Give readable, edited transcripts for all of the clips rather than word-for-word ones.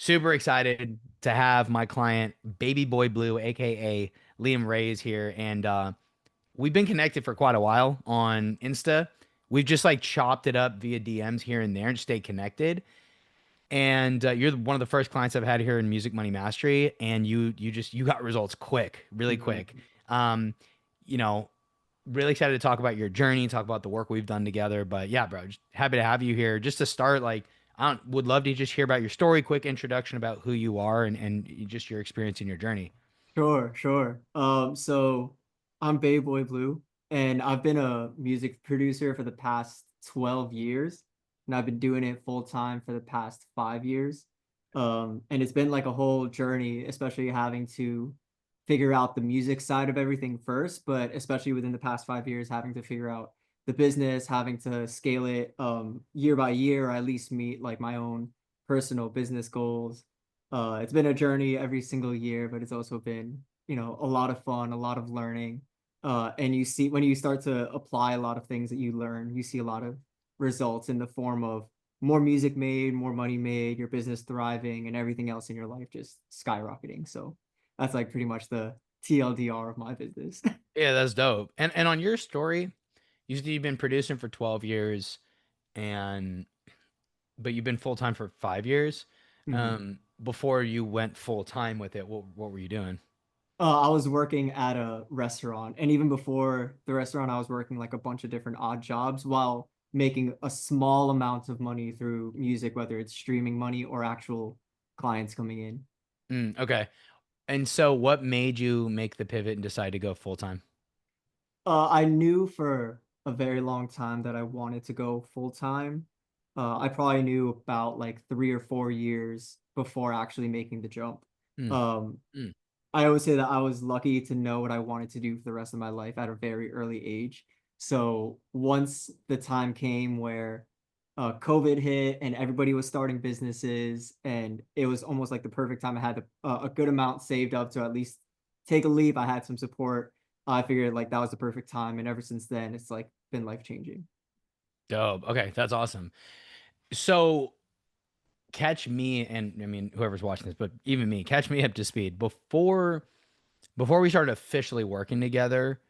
Super excited to have my client Babyboyblue, aka Liam Ray's here, and we've been connected for quite a while on Insta. We've just like chopped it up via DMs here and there and stay connected. And you're one of the first clients I've had here in Music Money Mastery, and you got results quick, really quick. Mhm. Um, you know, really excited to talk about your journey, talk about the work we've done together. But yeah, bro, just happy to have you here. Just to start, like, would love to just hear about your story, quick introduction about who you are and just your experience in your journey. Sure, sure. So I'm Babyboy Blue, and I've been a music producer for the past 12 years, and I've been doing it full time for the past 5 years. And it's been like a whole journey, especially having to figure out the music side of everything first, but especially within the past 5 years, having to figure out the business, having to scale it year by year, or at least meet like my own personal business goals. It's been a journey every single year, but it's also been, a lot of fun, a lot of learning. And you see when you start to apply a lot of things that you learn, you see a lot of results in the form of more music made, more money made, your business thriving, and everything else in your life just skyrocketing. So that's like pretty much the TLDR of my business. Yeah, that's dope. And on your story, you said you've been producing for 12 years, and but you've been full time for 5 years. Mhm. Before you went full time with it, what were you doing? I was working at a restaurant, and even before the restaurant, I was working like a bunch of different odd jobs while making a small amount of money through music, whether it's streaming money or actual clients coming in. Okay. And so, what made you make the pivot and decide to go full time? I knew for a very long time that I wanted to go full time. I probably knew about like 3 or 4 years before actually making the jump. Mm, Um, mm. I always say that I was lucky to know what I wanted to do for the rest of my life at a very early age. So once the time came where COVID hit and everybody was starting businesses, and it was almost like the perfect time. I had a good amount saved up to at least take a leap. I had some support. I figured like that was the perfect time, and ever since then, it's like been life changing. Dope. Okay, that's awesome. So, catch me and I mean whoever's watching this, but even me, catch me up to speed before we started officially working together.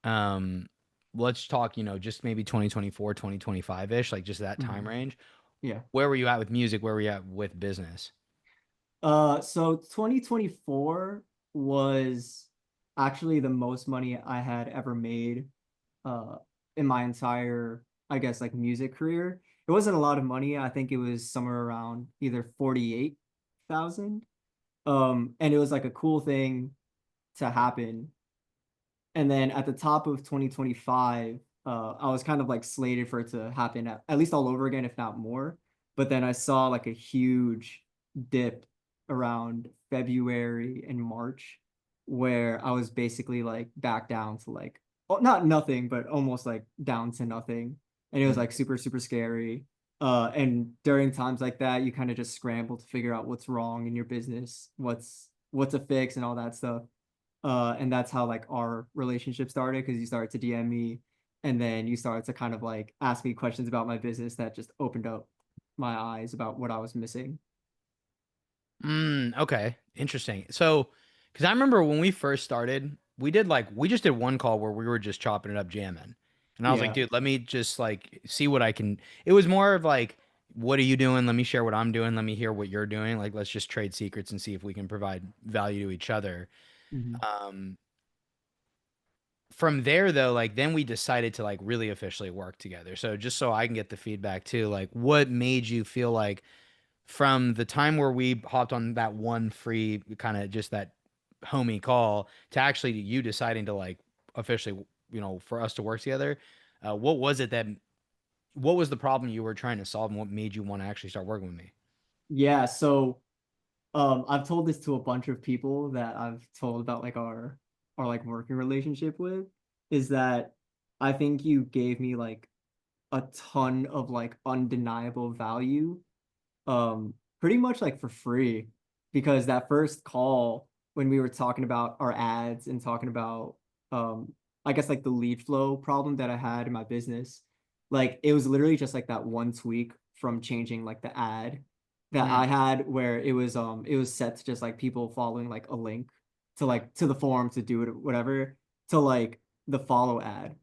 Um, let's talk, just maybe 2024, 2025-ish, like just that time Mhm. range. Yeah. Where were you at with music? Where were you at with business? So 2024 was actually the most money I had ever made uh in my entire, I guess, like music career. It wasn't a lot of money. I think it was somewhere around either 48,000. And it was like a cool thing to happen. And then at the top of 2025, I was kind of like slated for it to happen at least all over again, if not more. But then I saw like a huge dip around February and March, where I was basically like back down to like, oh, not nothing, but almost like down to nothing. And it was Mm. like super, super scary. And during times like that, you kind of just scramble to figure out what's wrong in your business, what's a fix and all that stuff. And that's how like our relationship started, because you started to DM me, and then you started to kind of like ask me questions about my business that just opened up my eyes about what I was missing. Okay, interesting. So, because I remember when we first started, we just did one call where we were just chopping it up, jamming, and I was like, Yeah. dude, let me just like see what I can. It was more of like, what are you doing? Let me share what I'm doing. Let me hear what you're doing. Like, let's just trade secrets and see if we can provide value to each other. Mhm. Um, from there though, like then we decided to like really officially work together. So just so I can get the feedback too, like what made you feel like from the time where we hopped on that one free kind of just that homie call to actually you deciding to like officially, for us to work together, what was it that what was the problem you were trying to solve and what made you want to actually start working with me? Yeah, so I've told this to a bunch of people that I've told about like our like working relationship with, is that I think you gave me like a ton of like undeniable value, pretty much like for free, because that first call when we were talking about our ads and talking about um I guess like the lead flow problem that I had in my business, like it was literally just like that one tweak from changing like the ad, that Mm, I had where it was set to just like people following like a link to like to the forum to do it whatever to like the follow ad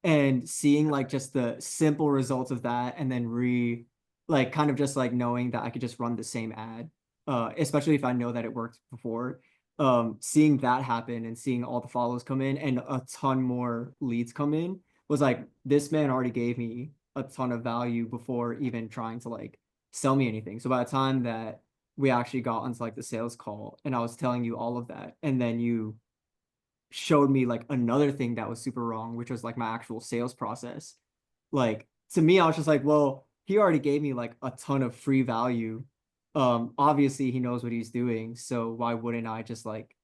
and seeing like just the simple results of that and then like kind of just like knowing that I could just run the same ad, especially if I know that it worked before, seeing that happen and seeing all the follows come in and a ton more leads come in was like this man already gave me a ton of value before even trying to like sell me anything. So by the time that we actually got onto like the sales call and I was telling you all of that and then you showed me like another thing that was super wrong, which was like my actual sales process. Like to me, I was just like, well, he already gave me like a ton of free value. Obviously he knows what he's doing, so why wouldn't I just like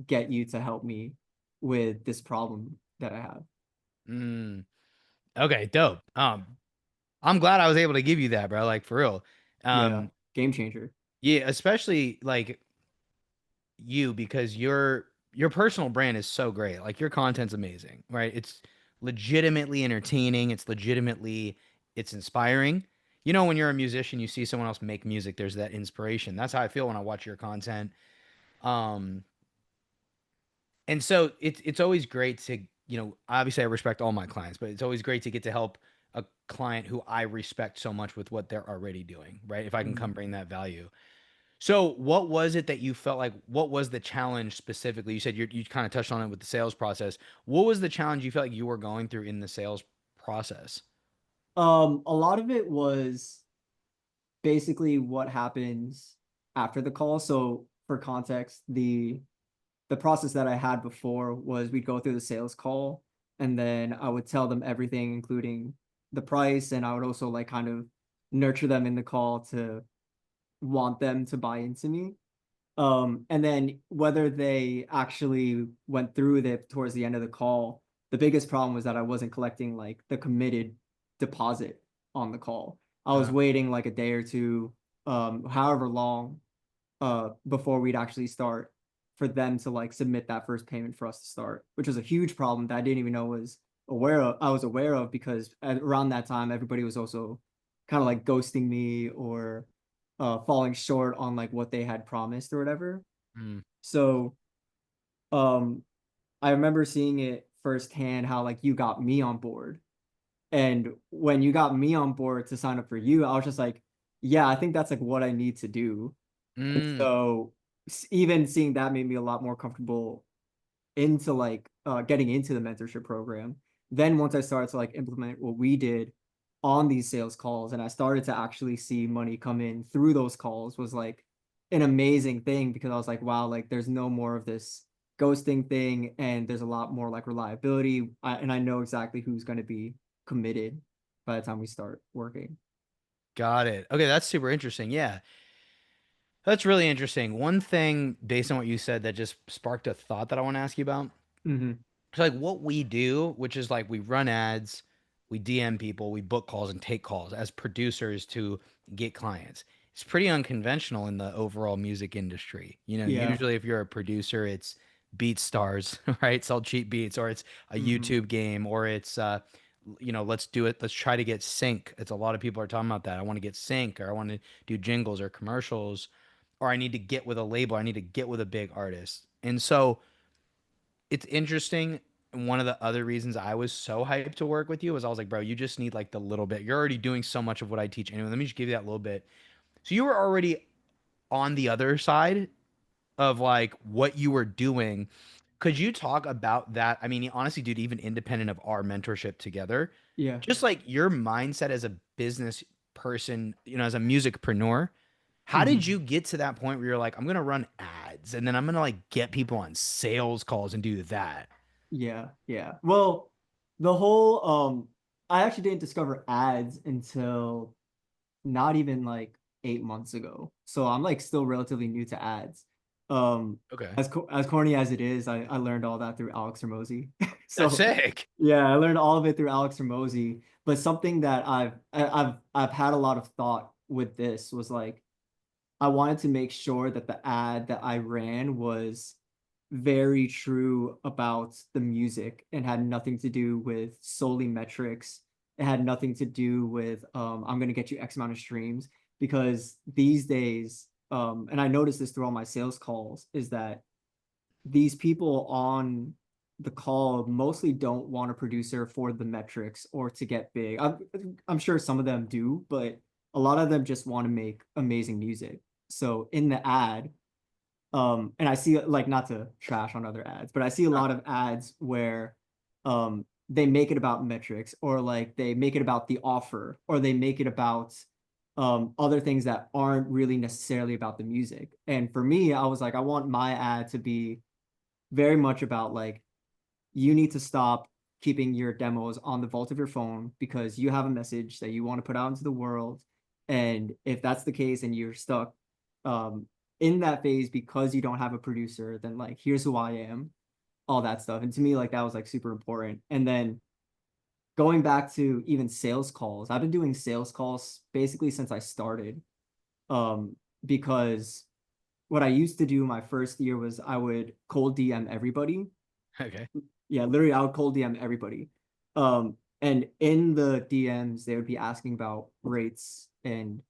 get you to help me with this problem that I have? mm. Okay, dope. I'm glad I was able to give you that, bro. Like for real. Yeah, Um, game changer. yeah, especially like you because your personal brand is so great. Like your content's amazing, right? It's legitimately entertaining. It's inspiring. You know, when you're a musician, you see someone else make music, there's that inspiration. That's how I feel when I watch your content. Um, and so it's always great to, obviously I respect all my clients, but it's always great to get to help a client who I respect so much with what they're already doing, right? If I can come Mhm. bring that value. So, what was it that you felt like? What was the challenge specifically? You said you kind of touched on it with the sales process. What was the challenge you felt like you were going through in the sales process? A lot of it was basically what happens after the call. So for context, the process that I had before was we'd go through the sales call and then I would tell them everything, including the price, and I would also like kind of nurture them in the call to want them to buy into me. And then whether they actually went through with it towards the end of the call, the biggest problem was that I wasn't collecting like the committed deposit on the call. I was Uh, waiting like a day or two, however long, before we'd actually start for them to like submit that first payment for us to start, which was a huge problem that I didn't even know I was aware of because around that time everybody was also kind of like ghosting me or falling short on like what they had promised or whatever. mm, So um I remember seeing it firsthand how like you got me on board. And when you got me on board to sign up for you, I was just like, yeah, I think that's like what I need to do. And mm. so even seeing that made me a lot more comfortable into like getting into the mentorship program. Then once I started to like implement what we did on these sales calls and I started to actually see money come in through those calls was like an amazing thing because I was like, wow, like there's no more of this ghosting thing and there's a lot more like reliability. And I know exactly who's going to be committed by the time we start working. Got it. Okay, that's super interesting. Yeah, that's really interesting. One thing based on what you said that just sparked a thought that I want to ask you about. Hmm. So like what we do, which is like we run ads, we DM people, we book calls and take calls as producers to get clients. It's pretty unconventional in the overall music industry. You know, Yeah. usually if you're a producer, it's beat stars, right? Sell cheap beats, or it's a Hmm. YouTube game, or it's let's do it. Let's try to get sync. It's a lot of people are talking about that. I want to get sync, or I want to do jingles or commercials, or I need to get with a label. I need to get with a big artist. And so it's interesting. One of the other reasons I was so hyped to work with you was I was like, bro, you just need like the little bit. You're already doing so much of what I teach anyway. Let me just give you that little bit. So you were already on the other side of like what you were doing. Could you talk about that? I mean, honestly, dude, even independent of our mentorship together, Yeah. just like your mindset as a business person, as a musicpreneur, how did Hmm. you get to that point where you're like, I'm gonna run ads and then I'm gonna like get people on sales calls and do that? Yeah, yeah. Well, the whole I actually didn't discover ads until not even like 8 months ago. So I'm like still relatively new to ads. Okay. As corny as it is, I learned all that through Alex Ramosi. That's So sick. yeah, I learned all of it through Alex Ramosi. But something that I've had a lot of thought with this was like I wanted to make sure that the ad that I ran was very true about the music and had nothing to do with solely metrics. It had nothing to do with I'm gonna get you X amount of streams. because these days, and I noticed this through all my sales calls, is that these people on the call mostly don't want a producer for the metrics or to get big. I'm sure some of them do, but a lot of them just want to make amazing music. So in the ad, and I see, like, not to trash on other ads, but I see a lot of ads where they make it about metrics, or like they make it about the offer, or they make it about other things that aren't really necessarily about the music. And for me, I was like, I want my ad to be very much about like, you need to stop keeping your demos on the vault of your phone because you have a message that you want to put out into the world. And if that's the case and you're stuck um, in that phase because you don't have a producer, then like, here's who I am, all that stuff. And to me, like, that was like super important. And then going back to even sales calls, I've been doing sales calls basically since I started, um, because what I used to do my first year was I would cold DM everybody. Okay. Yeah, literally, I would cold DM everybody. And in the DMs, they would be asking about rates and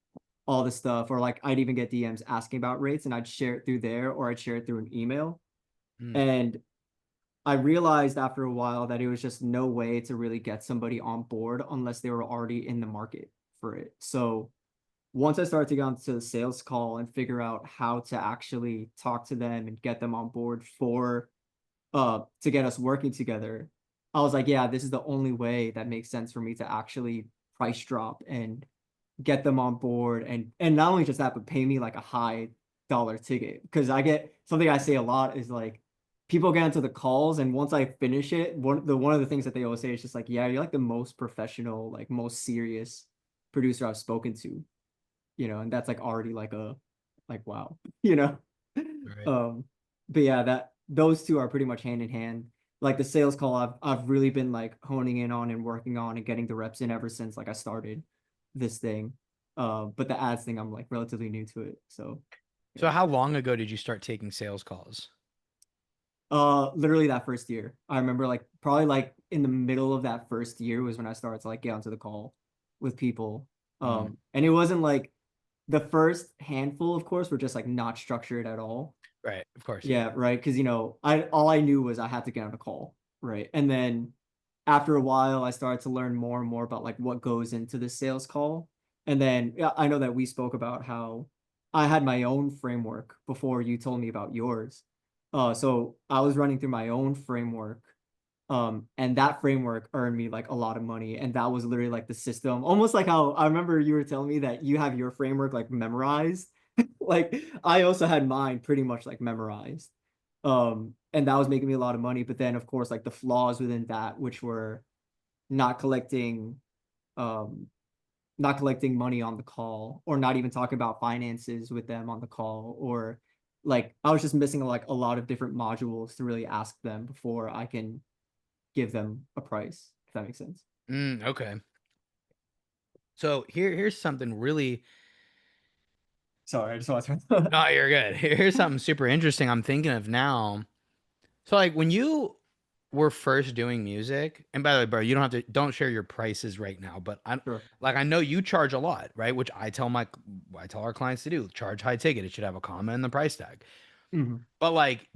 all this stuff, or like I'd even get DMs asking about rates, and I'd share it through there, or I'd share it through an email. Mm, And I realized after a while that it was just no way to really get somebody on board unless they were already in the market for it. So once I started to get onto the sales call and figure out how to actually talk to them and get them on board for to get us working together, I was like, yeah, this is the only way that makes sense for me to actually price drop and get them on board, and not only just that, but pay me like a high dollar ticket. Because I get something I say a lot is like, people get into the calls, and once I finish it, one of the things that they always say is just like, yeah, you're like the most professional, like most serious producer I've spoken to, and that's like already like a, like, wow, you know. right. um but yeah, that those two are pretty much hand in hand. Like the sales call, I've really been like honing in on and working on and getting the reps in ever since like I started this thing. But the ads thing, I'm like relatively new to it, so So yeah. how long ago did you start taking sales calls? Literally that first year, I remember like probably like in the middle of that first year was when I started to like get onto the call with people. Mm, And it wasn't like the first handful, of course, were just like not structured at all. right. Of course. Yeah, right. Because I all I knew was I had to get on a call, right? And then after a while, I started to learn more and more about like what goes into the sales call. And then yeah, I know that we spoke about how I had my own framework before you told me about yours. So I was running through my own framework, and that framework earned me like a lot of money. And that was literally like the system, almost like how I remember you were telling me that you have your framework like memorized. Like I also had mine pretty much like memorized. And that was making me a lot of money. But then of course, like the flaws within that, which were not collecting, um, not collecting money on the call, or not even talking about finances with them on the call, or like I was just missing like a lot of different modules to really ask them before I can give them a price, if that makes sense. Okay. So here's something really. Sorry, I just want to. No, you're good. Here's something super interesting I'm thinking of now. So like when you were first doing music, and by the way, bro, you don't share your prices right now, but Sure. I know you charge a lot, right? Which I tell our clients to do. Charge high ticket. It should have a comment in the price tag. Mhm. But like,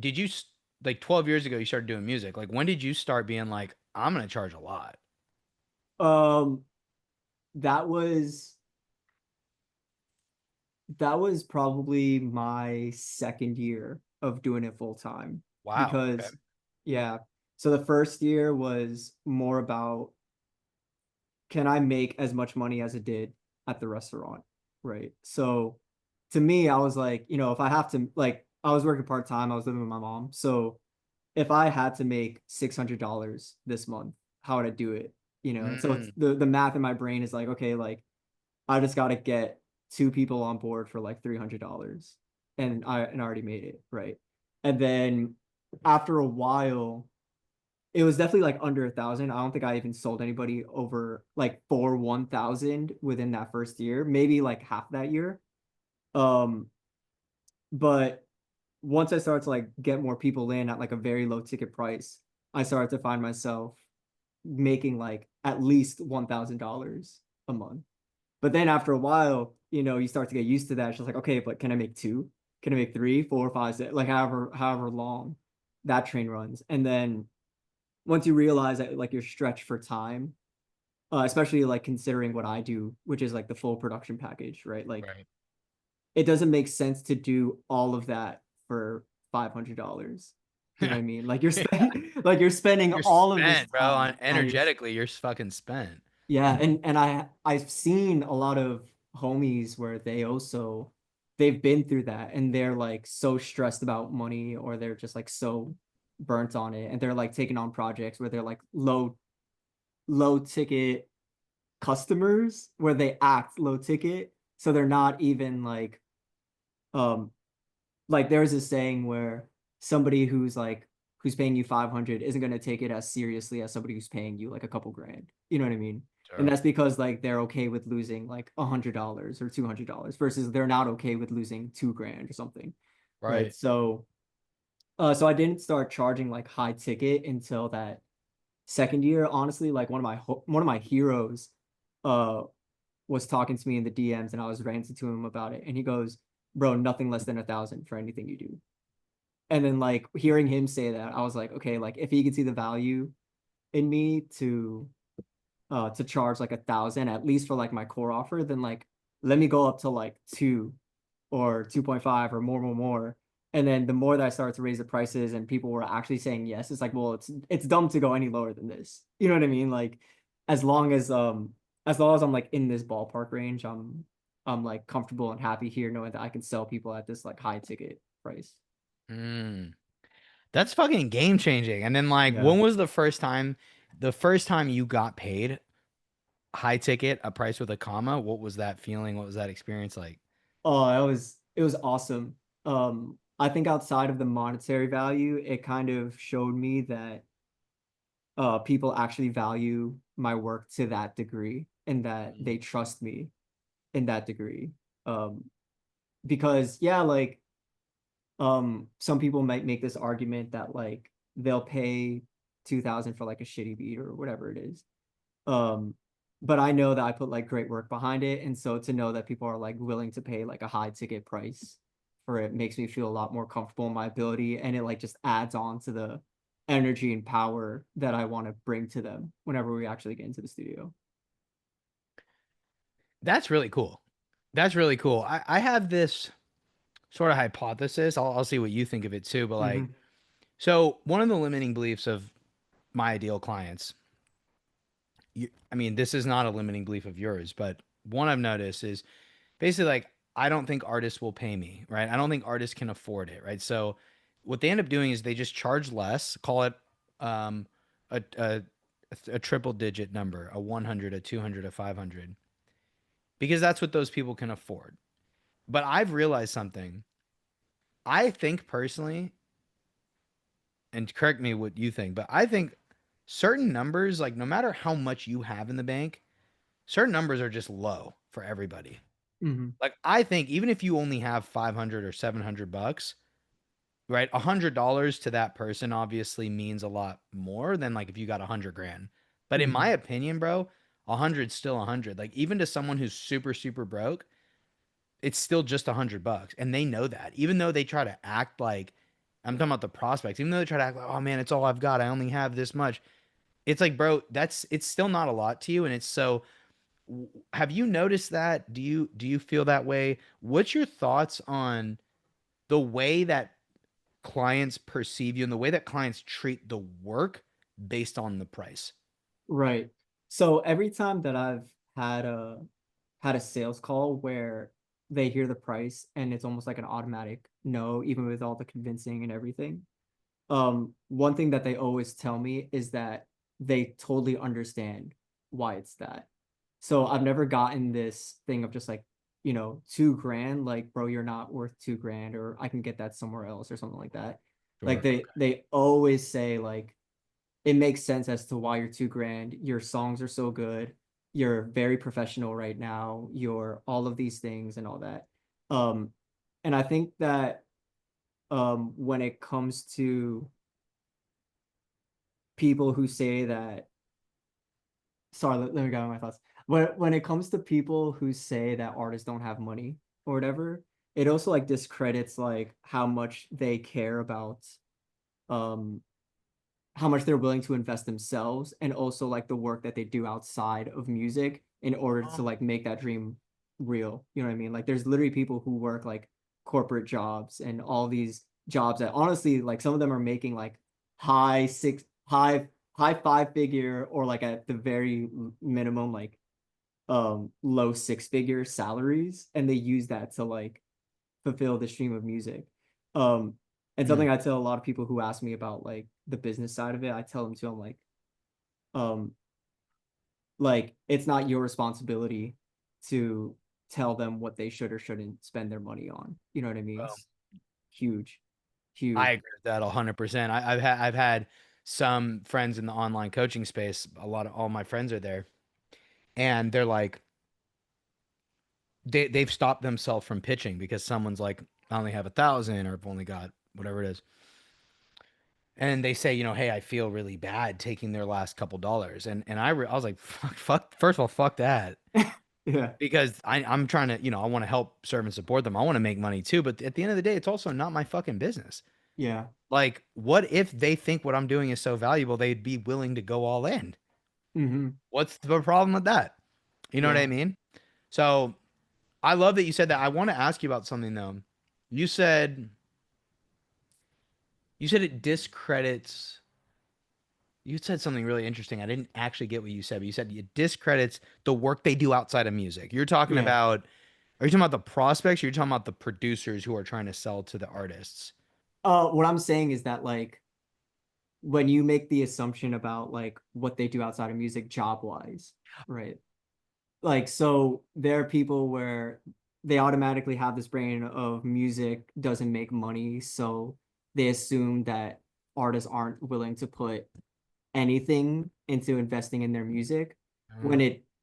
like 12 years ago you started doing music? Like when did you start being like, I'm gonna charge a lot? Um, that was that was probably my second year of doing it full time, Wow. Okay. because yeah. So the first year was more about, can I make as much money as it did at the restaurant? Right. So to me, I was like, if I have to, like, I was working part time, I was living with my mom. So if I had to make $600 this month, how would I do it? And so it's Mm, the math in my brain is like, okay, like I just got to get two people on board for like $300, and I already made it, right? And then after a while, it was definitely like under 1,000. I don't think I even sold anybody over like for 1,000 within that first year, maybe like half that year. Um, but once I started to like get more people in at like a very low ticket price, I started to find myself making like at least $1,000 a month. But then after a while, you start to get used to that. It's just like, okay, but can I make two? Can I make three, four, five, six, like however long that train runs. And then once you realize that like you're stretched for time, especially like considering what I do, which is like the full production package, right? Like Right. it doesn't make sense to do all of that for $500. You know what I mean? Like like you're spending You're all of this spent, bro. time On and energetically, you're fucking spent. yeah, and I've seen a lot of homies where they've been through that and they're like so stressed about money or they're just like so burnt on it and they're like taking on projects where they're like low ticket customers where they act low ticket so they're not even um like there's a saying where somebody who's paying you 500 isn't going to take it as seriously as somebody who's paying you like a couple grand. You know what I mean? And Sure. that's because like they're okay with losing like $100 or $200 versus they're not okay with losing 2 grand or something. Right. Right. So I didn't start charging like high ticket until that second year. Honestly, like one of my heroes uh was talking to me in the DMs and I was ranting to him about it. And he goes, bro, nothing less than 1,000 for anything you do. And then like hearing him say that, I was like, okay, like if he could see the value in me to charge like 1,000 at least for like my core offer, then like let me go up to like two or 2.5 or more. And then the more that I started to raise the prices and people were actually saying yes, it's like, well, it's dumb to go any lower than this. You know what I mean? Like as long as as long as I'm like in this ballpark range, I'm like comfortable and happy here knowing that I can sell people at this like high ticket price. Mm. That's fucking game changing. And then like, Yeah. when was the first time you got paid high ticket, a price with a comma? What was that feeling? What was that experience like? Oh, it was awesome. I think outside of the monetary value, it kind of showed me that people actually value my work to that degree and that Mm. they trust me in that degree. Um, because yeah, like some people might make this argument that like they'll pay 2,000 for like a shitty beat or whatever it is. Um, but I know that I put like great work behind it, and so to know that people are like willing to pay like a high ticket price for it makes me feel a lot more comfortable in my ability, and it like just adds on to the energy and power that I want to bring to them whenever we actually get into the studio. That's really cool. That's really cool. I have this sort of hypothesis. I'll see what you think of it too. But like, Hmm. so one of the limiting beliefs of my ideal clients, I mean, this is not a limiting belief of yours, but one I've noticed is basically like, I don't think artists will pay me, right? I don't think artists can afford it, right? So what they end up doing is they just charge less, call it um, a a triple digit number, a 100, a 200, a 500, because that's what those people can afford. But I've realized something. I think personally, and correct me what you think, but I think certain numbers, like no matter how much you have in the bank, certain numbers are just low for everybody. Hmm. Like I think even if you only have 500 or $700, right? $100 to that person obviously means a lot more than like if you got 100 grand. But in my Hmm. opinion, bro, 100's still 100. Like even to someone who's super, super broke, it's still just $100. And they know that. Even though they try to act like, I'm talking about the prospects, even though they try to act like, oh man, it's all I've got. I only have this much. It's like, bro, it's still not a lot to you. And it's so, have you noticed that? Do you feel that way? What's your thoughts on the way that clients perceive you and the way that clients treat the work based on the price? Right. So every time that I've had a sales call where they hear the price and it's almost like an automatic no, even with all the convincing and everything. One thing that they always tell me is that they totally understand why it's that. So I've never gotten this thing of just like, 2 grand, like, bro, you're not worth 2 grand, or I can get that somewhere else or something like that. Like Sure. they always say like it makes sense as to why you're 2 grand. Your songs are so good. You're very professional right now. You're all of these things and all that. Um, and I think that when it comes to people who say that, sorry, let me go on my thoughts. when it comes to people who say that artists don't have money or whatever, it also like discredits like how much they care about um how much they're willing to invest themselves and also like the work that they do outside of music in order to like make that dream real. You know what I mean? Like there's literally people who work like corporate jobs and all these jobs that honestly like some of them are making like high six high five figure or like at the very minimum like low six figure salaries and they use that to like fulfill the stream of music. Um, and Mm. something I tell a lot of people who ask me about like the business side of it, I tell them too, um, like it's not your responsibility to tell them what they should or shouldn't spend their money on. You know what I mean? Well, It's huge, huge. I agree with that 100%. I've had some friends in the online coaching space. A lot of all my friends are there, and they're like they've stopped themselves from pitching because someone's like, I only have 1,000, or I've only got whatever it is, and they say, hey, I feel really bad taking their last couple dollars, and I was like, fuck. First of all, fuck that. Yeah, Because I'm trying to, I want to help serve and support them. I want to make money too, but at the end of the day, it's also not my fucking business. yeah. Like, what if they think what I'm doing is so valuable, they'd be willing to go all in? Hmm. What's the problem with that? You know what I Yeah. mean? So I love that you said that. I want to ask you about something though. You said you said it discredits. You said something really interesting. I didn't actually get what you said, but you said it discredits the work they do outside of music. You're talking Yeah. about, are you talking about the prospects? Or you're talking about the producers who are trying to sell to the artists? What I'm saying is that like when you make the assumption about like what they do outside of music job wise, right? Like so there are people where they automatically have this brain of music doesn't make money, so they assume that artists aren't willing to put anything into investing in their music Uh,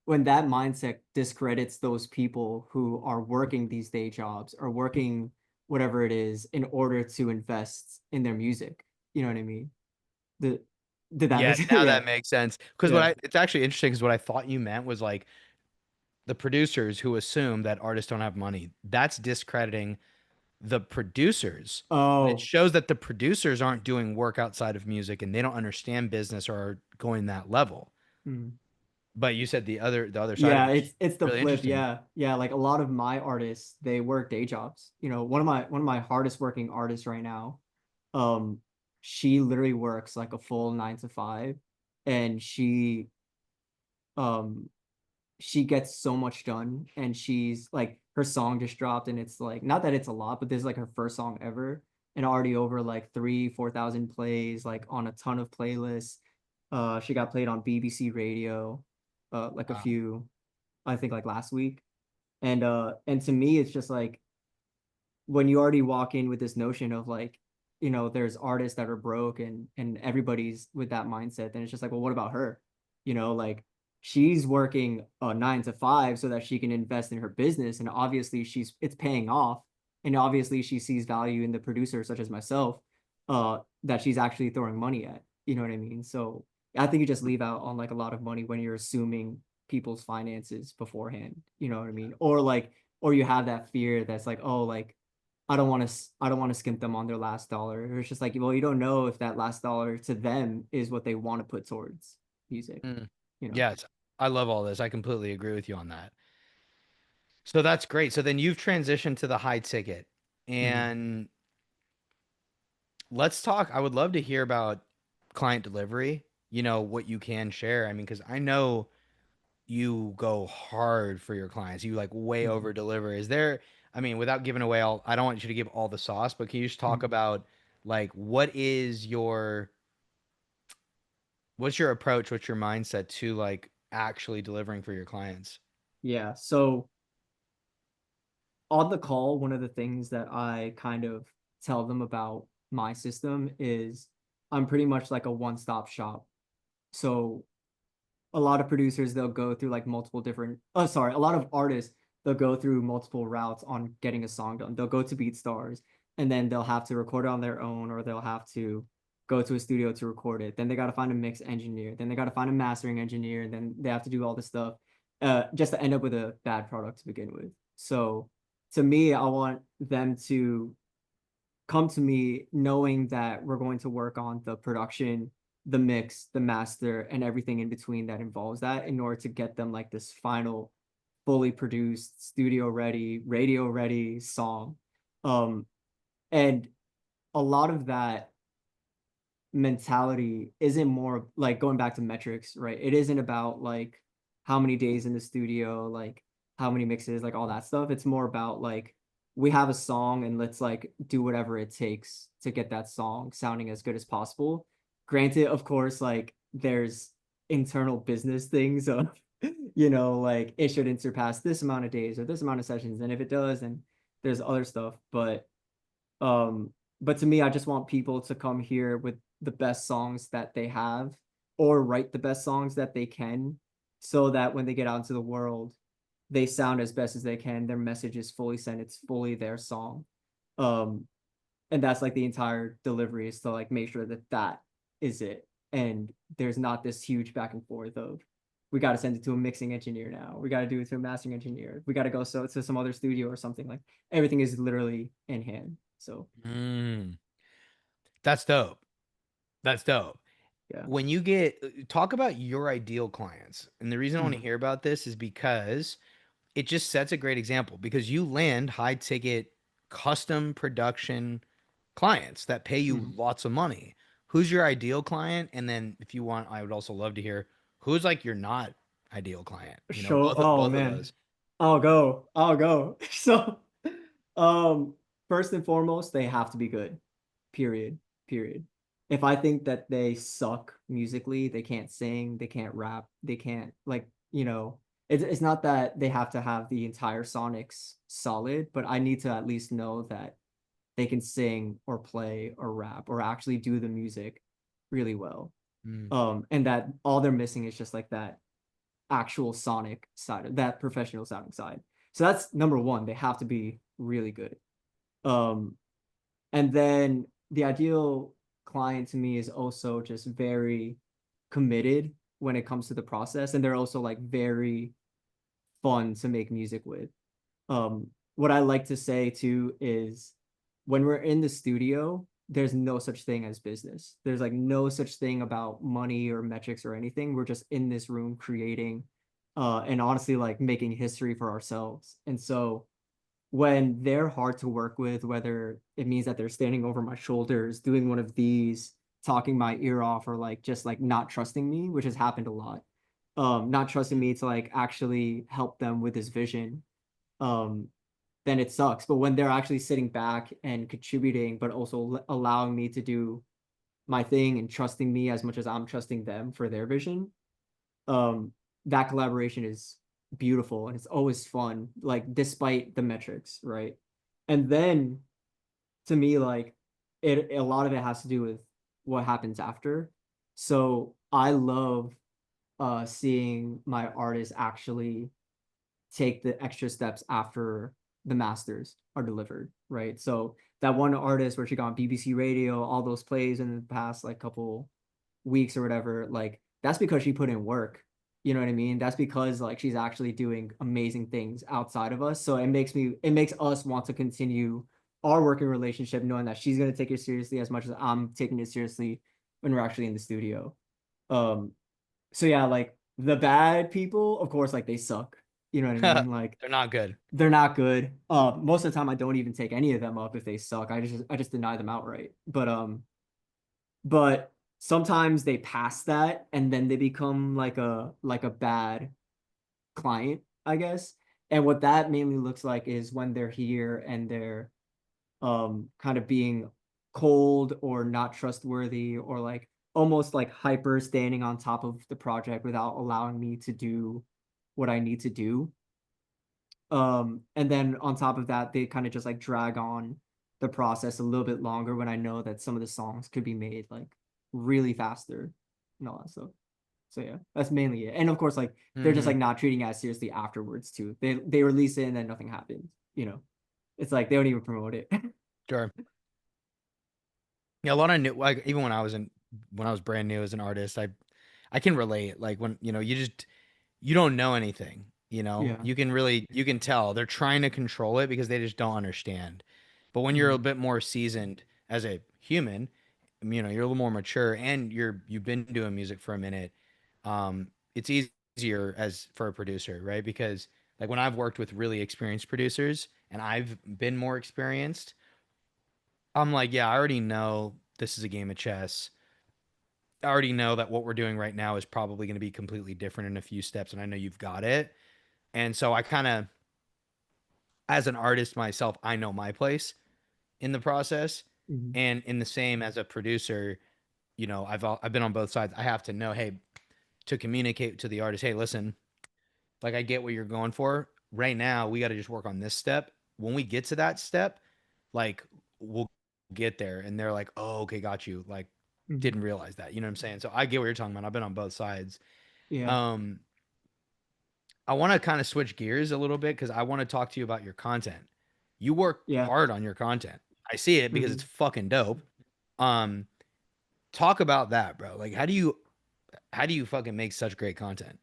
when that mindset discredits those people who are working these day jobs or working whatever it is in order to invest in their music. You know what I mean? The did that yeah, make sense? now Yeah. that makes sense. Because Yeah. it's actually interesting because what I thought you meant was like the producers who assume that artists don't have money. That's discrediting the producers. And it Oh. shows that the producers aren't doing work outside of music and they don't understand business or are going that level. Hmm. But you said the other side of Yeah, it, which is it's the really flip. interesting. Yeah. Yeah, like a lot of my artists, they work day jobs. You know, one of my hardest working artists right now, um, she literally works like a full 9 to 5 and um she gets so much done and she's like her song just dropped and it's like not that it's a lot, but this is like her first song ever and already over like 3-4 thousand plays like on a ton of playlists. She got played on BBC radio like a Wow. few I think like last week. And to me it's just like when you already walk in with this notion of like, there's artists that are broke and everybody's with that mindset, then it's just like, well, what about her? Like she's working a 9 to 5 so that she can invest in her business, and obviously it's paying off, and obviously she sees value in the producer such as myself, that she's actually throwing money at. You know what I mean? So I think you just leave out on like a lot of money when you're assuming people's finances beforehand. You know what I mean? Or you have that fear that's like, oh, like I don't want to skimp them on their last dollar. Or it's just like, well, you don't know if that last dollar to them is what they want to put towards music, Mm. you know? Yes, I love all this. I completely agree with you on that. So that's great. So then you've transitioned to the high ticket. Mhm. And let's talk. I would love to hear about client delivery, what you can share. I mean, because I know you go hard for your clients. You like way Mhm. over deliver. Is there, I mean, without giving away all, I don't want you to give all the sauce, but can you just talk Mhm. about like what's your approach, what's your mindset to like actually delivering for your clients? Yeah. So on the call, one of the things that I kind of tell them about my system is I'm pretty much like a one-stop shop. So a lot of producers they'll go through like multiple different a lot of artists they'll go through multiple routes on getting a song done. They'll go to BeatStars and then they'll have to record it on their own or they'll have to go to a studio to record it. Then they got to find a mix engineer. Then they got to find a mastering engineer. And then they have to do all this stuff. just to end up with a bad product to begin with. So to me, I want them to come to me knowing that we're going to work on the production, the mix, the master, and everything in between that involves that in order to get them like this final, fully produced, studio ready, radio ready song. Um, and a lot of that mentality isn't more like going back to metrics, right? It isn't about like how many days in the studio, like how many mixes, like all that stuff. It's more about like we have a song and let's like do whatever it takes to get that song sounding as good as possible. Granted, of course, like there's internal business things of, like it shouldn't surpass this amount of days or this amount of sessions. And if it does, then there's other stuff. Um, but to me, I just want people to come here with the best songs that they have or write the best songs that they can so that when they get out into the world, they sound as best as they can. Their message is fully sent. It's fully their song. Um, and that's like the entire delivery is to like make sure that that is it. And there's not this huge back and forth of we got to send it to a mixing engineer now. We got to do it to a mastering engineer. We got to go so to some other studio or something like everything is literally in hand. So Mm, that's dope. That's dope. yeah. When you get talk about your ideal clients, and the reason I want to Mhm. hear about this is because it just sets a great example because you land high ticket custom production clients that pay you Mhm. lots of money. Who's your ideal client? And then if you want, I would also love to hear who's like your not ideal client. You know, Sure. Oh both of man. those. I'll go. I'll go. So um first and foremost, they have to be good. Period. Period. If I think that they suck musically, they can't sing, they can't rap, they can't like, it's not that they have to have the entire sonics solid, but I need to at least know that they can sing or play or rap or actually do the music really well. Mm. And that all they're missing is just like that actual sonic side of that professional sounding side. So that's number one. They have to be really good. Um, and then the ideal client to me is also just very committed when it comes to the process. And they're also like very fun to make music with. What I like to say too is when we're in the studio, there's no such thing as business. There's like no such thing about money or metrics or anything. We're just in this room creating and honestly like making history for ourselves. And so when they're hard to work with, whether it means that they're standing over my shoulders, doing one of these, talking my ear off, or like just like not trusting me, which has happened a lot. Not trusting me to like actually help them with this vision. Um, then it sucks. But when they're actually sitting back and contributing, but also allowing me to do my thing and trusting me as much as I'm trusting them for their vision, um, that collaboration is beautiful and it's always fun, like despite the metrics, right? And then to me, like it a lot of it has to do with what happens after. So I love seeing my artists actually take the extra steps after the masters are delivered, right? So that one artist where she got on BBC Radio, all those plays in the past like couple weeks or whatever, like that's because she put in work. You know what I mean? That's because like she's actually doing amazing things outside of us. So it makes us want to continue our working relationship, knowing that she's gonna take it seriously as much as I'm taking it seriously when we're actually in the studio. Um, so yeah, like the bad people, of course, like they suck. You know what I mean? Like They're not good. they're not good. Most of the time I don't even take any of them up if they suck. I just deny them outright. But sometimes they pass that and then they become like a bad client, I guess. And what that mainly looks like is when they're here and they're kind of being cold or not trustworthy or like almost like hyper standing on top of the project without allowing me to do what I need to do. And then on top of that, they kind of just like drag on the process a little bit longer when I know that some of the songs could be made like really faster and all that stuff. So yeah, that's mainly it. And of course, like they're just Hmm. like not treating it as seriously afterwards too. They release it and then nothing happens. It's like they don't even promote it. Sure. Yeah, a lot of new like even when I was brand new as an artist, I can relate. Like when you just you don't know anything, you know? Yeah. You can tell they're trying to control it because they just don't understand. But when you're a Mhm. bit more seasoned as a human, you know, you're a little more mature and you've been doing music for a minute, it's easier as for a producer, right? Because like when I've worked with really experienced producers and I've been more experienced, I'm like, yeah, I already know this is a game of chess. I already know that what we're doing right now is probably going to be completely different in a few steps, and I know you've got it. And so I kind of, as an artist myself, I know my place in the process. Mhm. And in the same as a producer, you know, I've been on both sides. I have to know, hey, to communicate to the artist, hey, listen, like I get what you're going for. Right now, we got to just work on this step. When we get to that step, like we'll get there. And they're like, oh, okay, got you. Like, Mhm. didn't realize that. You know what I'm saying? So I get what you're talking about. I've been on both sides. Yeah. Um, I want to kind of switch gears a little bit because I want to talk to you about your content. You work Yeah. hard on your content. I see it because it's Mhm. fucking dope. Um, talk about that, bro. Like, how do you fucking make such great content?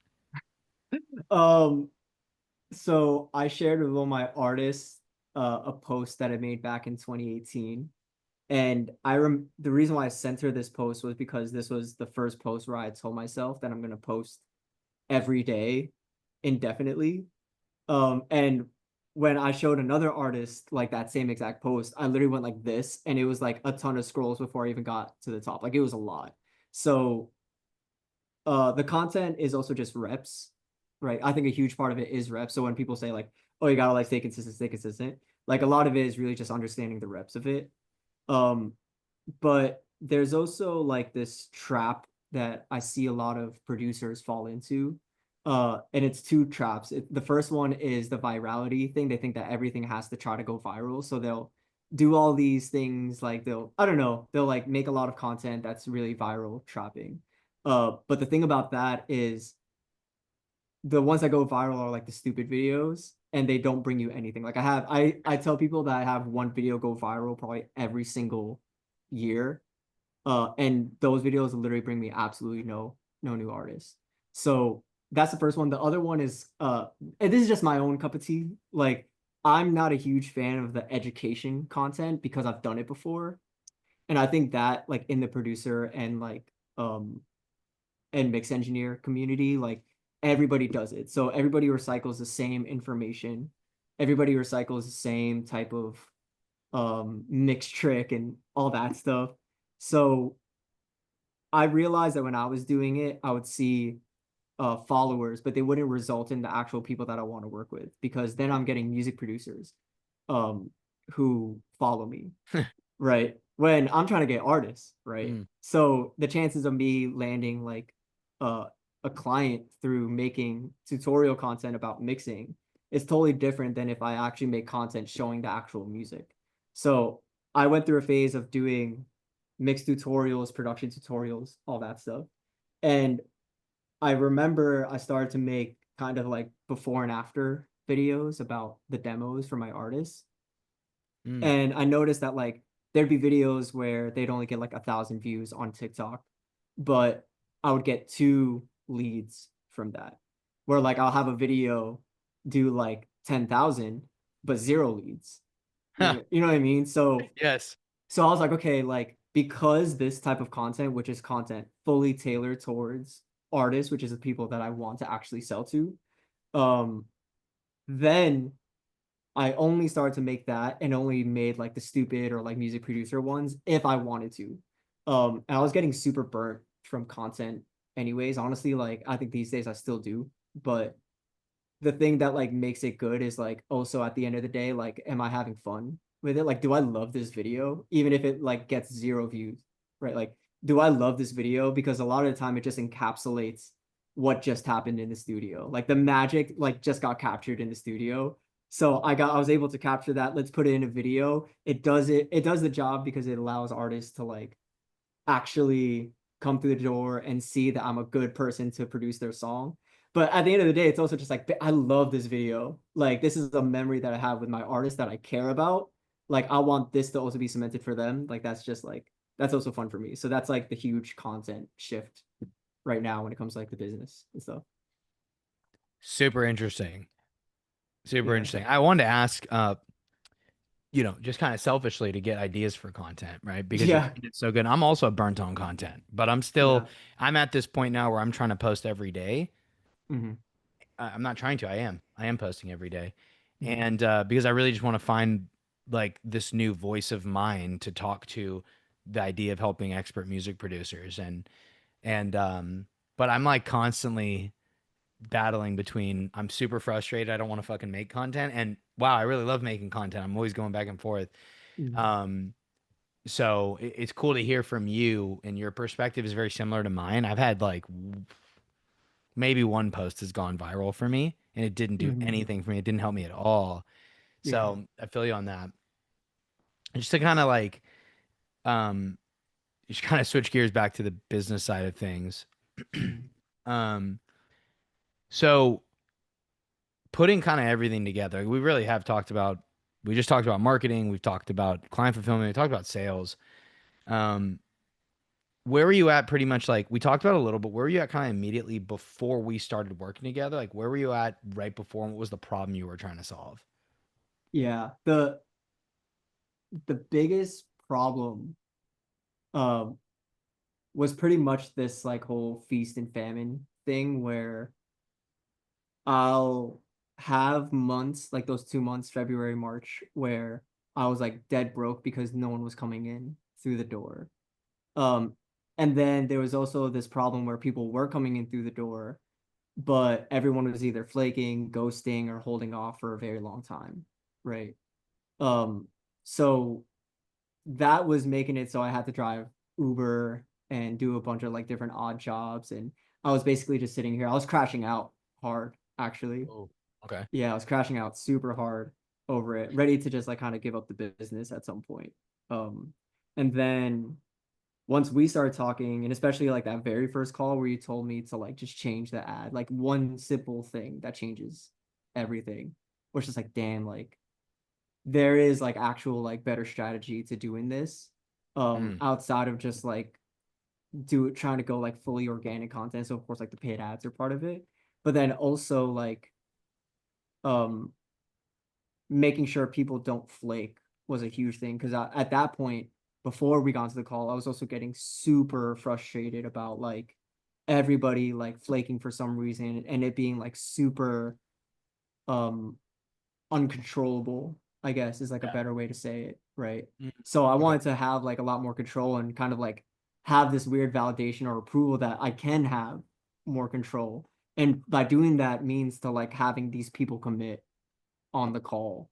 Um, so I shared with one of my artists a post that I made back in 2018. And the reason why I sent her this post was because this was the first post where I told myself that I'm gonna post every day indefinitely. And when I showed another artist like that same exact post, I literally went like this, and it was like a ton of scrolls before I even got to the top. Like it was a lot. So the content is also just reps, right? I think a huge part of it is reps. So when people say like, oh, you gotta like stay consistent, like a lot of it is really just understanding the reps of it. Um, but there's also like this trap that I see a lot of producers fall into. And it's two traps. The first one is the virality thing. They think that everything has to try to go viral. So they'll do all these things like I don't know, they'll like make a lot of content that's really viral trapping. But the thing about that is the ones that go viral are like the stupid videos and they don't bring you anything. Like I tell people that I have one video go viral probably every single year, and those videos literally bring me absolutely no new artists. So that's the first one. The other one is and this is just my own cup of tea. Like I'm not a huge fan of the education content because I've done it before. And I think that like in the producer um and mix engineer community, like everybody does it. So everybody recycles the same information. Everybody recycles the same type of mix trick and all that stuff. So I realized that when I was doing it, I would see followers, but they wouldn't result in the actual people that I want to work with because then I'm getting music producers um, who follow me, right? When I'm trying to get artists, right? Mm. So the chances of me landing like uh, a client through making tutorial content about mixing is totally different than if I actually make content showing the actual music. So I went through a phase of doing mix tutorials, production tutorials, all that stuff. And I remember I started to make kind of like before and after videos about the demos for my artists. Mm. And I noticed that like there'd be videos where they'd only get like 1,000 views on TikTok, but I would get two leads from that. Where like I'll have a video do like 10,000, but zero leads. Huh. You know what I mean? Yes. So I was like, okay, like because this type of content, which is content fully tailored towards artists, which is the people that I want to actually sell to, um, then I only started to make that and only made like the stupid or like music producer ones if I wanted to. And I was getting super burnt from content anyways. Honestly, like I think these days I still do, but the thing that like makes it good is like also at the end of the day, like, am I having fun with it? Like, do I love this video? Even if it like gets zero views, right? Like, do I love this video? Because a lot of the time it just encapsulates what just happened in the studio. Like the magic like just got captured in the studio. So I was able to capture that. Let's put it in a video. It does the job because it allows artists to like actually come through the door and see that I'm a good person to produce their song. But at the end of the day, it's also just like I love this video. Like this is a memory that I have with my artist that I care about. Like I want this to also be cemented for them. Like that's just like that's also fun for me. So that's like the huge content shift right now when it comes to like the business and stuff. Super interesting. Super Yeah. interesting. I wanted to ask, just kind of selfishly to get ideas for content, right? Because your Yeah. brand is so good. I'm also burnt on content, but Yeah. I'm at this point now where I'm trying to post every day. Hmm. I'm not trying to. I am posting every day, Hmm. and because I really just want to find like this new voice of mine to talk to the idea of helping expert music producers and but I'm like constantly battling between I'm super frustrated. I don't want to fucking make content, and wow, I really love making content. I'm always going back and forth. Hmm. Um, so it's cool to hear from you, and your perspective is very similar to mine. I've had like maybe one post has gone viral for me, and it didn't do Hmm. anything for me. It didn't help me at all. Yeah. So I feel you on that. Just to kind of like um, just kind of switch gears back to the business side of things. Hmm. um, so putting kind of everything together, we really have talked about. We just talked about marketing. We've talked about client fulfillment. We talked about sales. Um, where were you at pretty much like we talked about a little, but where were you at kind of immediately before we started working together? Like where were you at right before and what was the problem you were trying to solve? Yeah. The biggest problem um was pretty much this like whole feast and famine thing where I'll have months like those 2 months, February, March, where I was like dead broke because no one was coming in through the door. Um, and then there was also this problem where people were coming in through the door, but everyone was either flaking, ghosting, or holding off for a very long time, right? Um, so that was making it so I had to drive Uber and do a bunch of like different odd jobs, and I was basically just sitting here. I was crashing out hard, actually. Oh, okay. Yeah, I was crashing out super hard over it, ready to just like kind of give up the business at some point. Um, and then once we started talking, and especially like that very first call where you told me to like just change the ad, like one simple thing that changes everything, which is like, damn, like there is like actual like better strategy to doing this, Mm, outside of just like do trying to go like fully organic content. So of course like the paid ads are part of it, but then also like um making sure people don't flake was a huge thing because at that point before we got into the call I was also getting super frustrated about like everybody like flaking for some reason and it being like super um uncontrollable, I guess is like a yeah. better way to say it, right? Mm, So I okay. wanted to have like a lot more control and kind of like have this weird validation or approval that I can have more control, and by doing that means to like having these people commit on the call,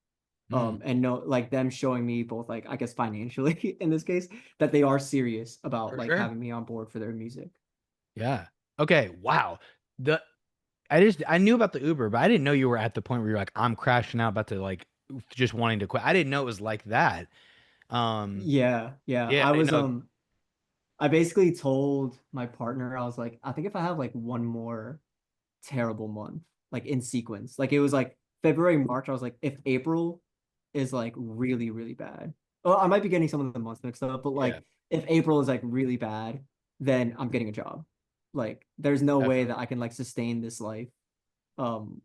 Mm, and no like them showing me both like I guess financially in this case that they are serious about for like sure. having me on board for their music. Yeah. Okay. Wow. The I knew about the Uber, but I didn't know you were at the point where you're like, I'm crashing out, about to like just wanting to quit. I didn't know it was like that. Um, Yeah, yeah. yeah, I I didn't was know. I basically told my partner, I was like, I think if I have like one more terrible month, like in sequence, like it was like February, March, I was like, if April is like really, really bad. Oh, I might be getting some of the months mixed up, but Yeah, like if April is like really bad, then I'm getting a job. Like there's no way that definitely. I can like sustain this life. Um,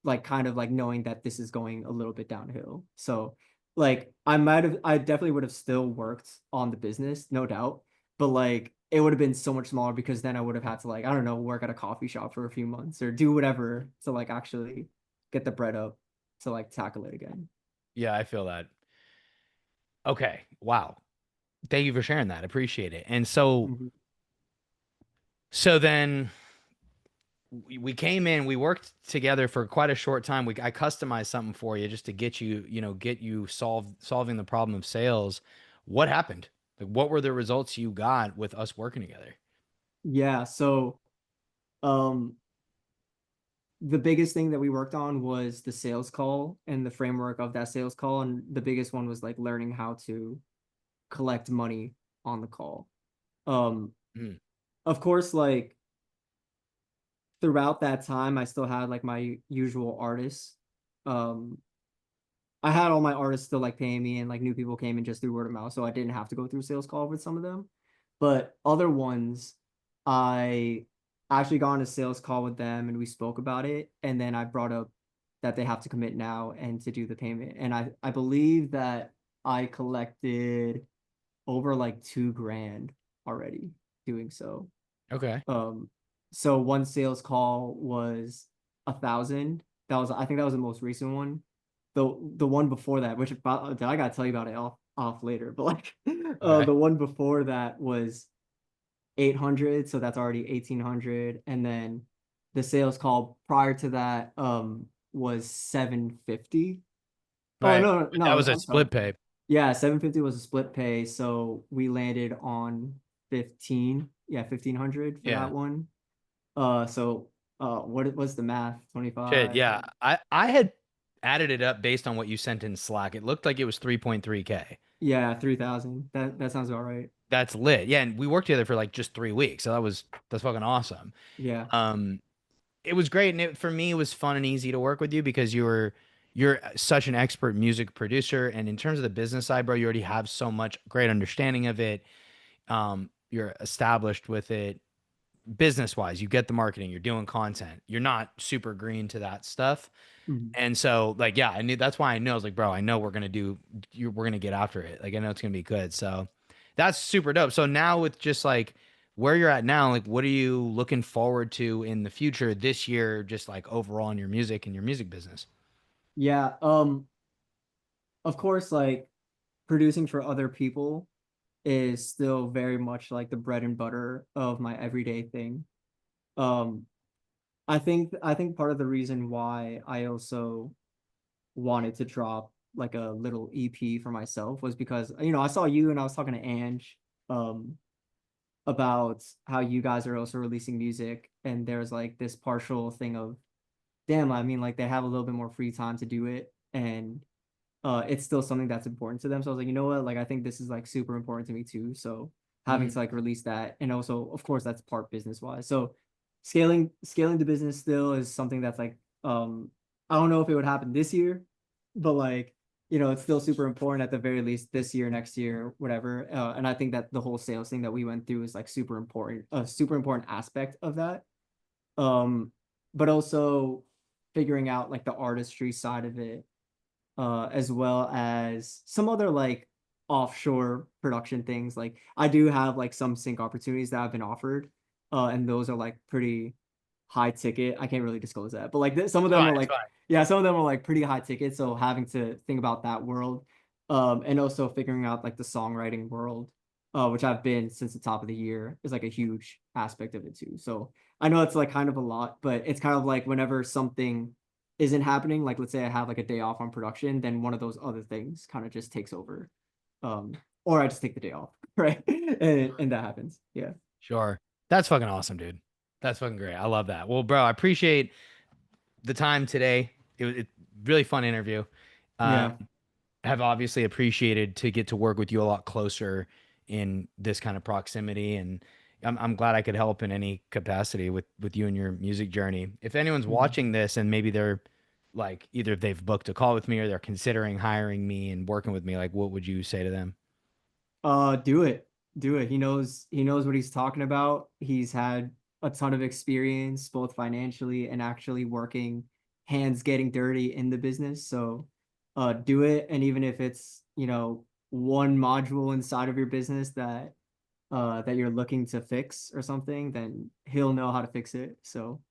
like kind of like knowing that this is going a little bit downhill. So like I definitely would have still worked on the business, no doubt, but like it would have been so much smaller because then I would have had to like, I don't know, work at a coffee shop for a few months or do whatever to like actually get the bread up to like tackle it again. Yeah, I feel that. Okay. Wow. Thank you for sharing that. Appreciate it. And Mhm. so then we came in, we worked together for quite a short time. I customized something for you just to get you, get you solving the problem of sales. What happened? Like, what were the results you got with us working together? Yeah, so um the biggest thing that we worked on was the sales call and the framework of that sales call, and the biggest one was like learning how to collect money on the call. Um, Mm, of course, like throughout that time, I still had like my usual artists. Um, I had all my artists still like paying me, and like new people came in just through word of mouth, so I didn't have to go through sales call with some of them. But other ones, I I actually got on a sales call with them and we spoke about it. And then I brought up that they have to commit now and to do the payment. And I believe that I collected over like 2 grand already doing so. Okay. Um, so one sales call was 1,000. That was, I think that was the most recent one. The one before that, which about, I gotta tell you about it off later, but like Okay. the one before that was 800, so that's already 1,800. And then the sales call prior to that was 750. Oh Right. no, That no, was a I'm sorry. split pay. Yeah, 750 was a split pay, so we landed on 15. Yeah, 1,500 for that Yeah. one. So what was the math? Shit. 25. Yeah. I had added it up based on what you sent in Slack. It looked like it was 3.3K. Yeah, 3,000. That sounds about right. That's lit. Yeah, and we worked together for like just 3 weeks, so that's fucking awesome. Yeah. Um, it was great, and for me, it was fun and easy to work with you because you're such an expert music producer, and in terms of the business side, bro, you already have so much great understanding of it. You're established with it business wise. You get the marketing, you're doing content. You're not super green to that stuff. Mhm. And so, like, yeah, I knew that's why I know. I was like, bro, I know we're gonna get after it. Like, I know it's gonna be good. So that's super dope. So now with just like where you're at now, like, what are you looking forward to in the future this year, just like overall in your music and your music business? Yeah, of course, like producing for other people is still very much like the bread and butter of my everyday thing. Um, I think part of the reason why I also wanted to drop like a little EP for myself was because I saw you and I was talking to Ange um about how you guys are also releasing music and there's like this partial thing of damn, I mean like they have a little bit more free time to do it and it's still something that's important to them. So I was like, you know what? Like, I think this is like super important to me too. So having Mhm. to like release that, and also, of course, that's part business wise. So scaling the business still is something that's like, I don't know if it would happen this year, but like, it's still super important at the very least this year, next year, whatever. And I think that the whole sales thing that we went through is like super important, a super important aspect of that. Um, but also figuring out like the artistry side of it as well as some other like offshore production things. Like I do have like some sync opportunities that have been offered, and those are like pretty high ticket. I can't really disclose that, but like some of It's them fine. are It's like, fine. yeah, some of them are like pretty high ticket. So having to think about that world, and also figuring out like the songwriting world, which I've been since the top of the year, is like a huge aspect of it too. So I know it's like kind of a lot, but it's kind of like whenever something isn't happening, like let's say I have like a day off on production, then one of those other things kind of just takes over. Um, or I just take the day off, right? And that happens. Yeah. Sure. That's fucking awesome, dude. That's fucking great. I love that. Well, bro, I appreciate the time today. It was a really fun interview. Um, Yeah. have obviously appreciated to get to work with you a lot closer in this kind of proximity, and I'm glad I could help in any capacity with you and your music journey. If anyone's Mhm. watching this and maybe they're like either they've booked a call with me or they're considering hiring me and working with me, like what would you say to them? Do it. Do it. He knows what he's talking about. He's had a ton of experience, both financially and actually working, hands getting dirty in the business. So do it. And even if it's, one module inside of your business that you're looking to fix or something, then he'll know how to fix it. So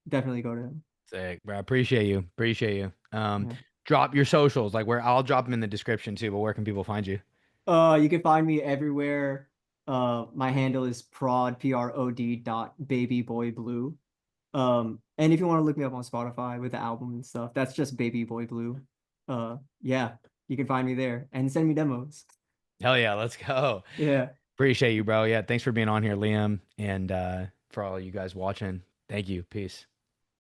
definitely go to him. Sick, bro. I appreciate you. Appreciate you. Yeah. Drop your socials, like where I'll drop them in the description too, but where can people find you? You can find me everywhere. My handle is prod dot babyboyblue. And if you want to look me up on Spotify with the album and stuff, that's just Baby Boy Blue. Yeah, you can find me there and send me demos. Hell yeah, let's go. Yeah. Appreciate you, bro. Yeah, thanks for being on here, Liam, and for all you guys watching. Thank you. Peace.